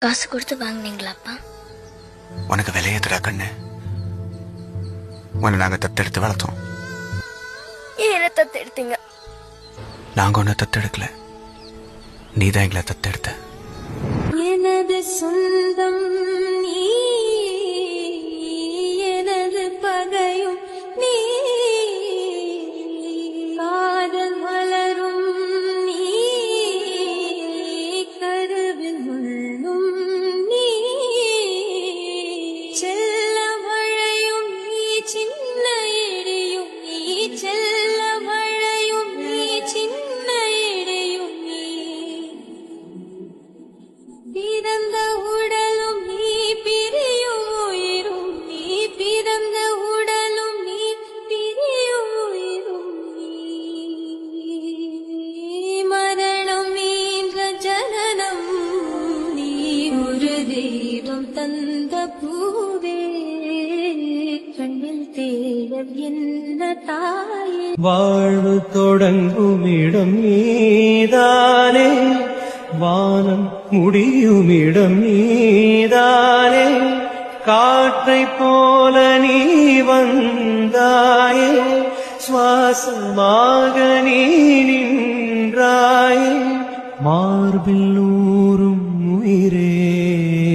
காசு கொடுத்து வாங்கினீங்களாப்பா? உனக்கு விலையேதுடா கண்ணு. உன்னை நாங்க தத்தெடுத்து வளர்த்தோம். ஏன் தத்தெடுத்தீங்க? நாங்க ஒன்ன தத்தெடுக்கல, நீதான் எங்களை தத்தெடுத்த. எனது சொந்தம் நீ, எனது பகையும் நீ, காதல் மலரும் நீ, கருவில் முள்ளும் நீ, செல்ல மழையும் நீ, சின்ன இடியும் நீ, செல்ல மழையும் நீ, சின்ன இடியும் நீ, பிறந்த உடலும் நீ, பிரியும் உயிரும் நீ, பிறந்த உடலும் நீ, பிரியும் உயிரும் நீ, மரணம் நீன்ற ஜனனம் நீ, ஒரு தெய்வம் தந்த பூவே, கண்ணில் தேடல் என்ன தாயே. வாழ்வு தொடங்கும் இடம் நீதானே, வானம் முடியும் இடம் நீதானே, காற்றை போல நீ வந்தாயே, சுவாசமாக நீ நின்றாயே, மார்பில்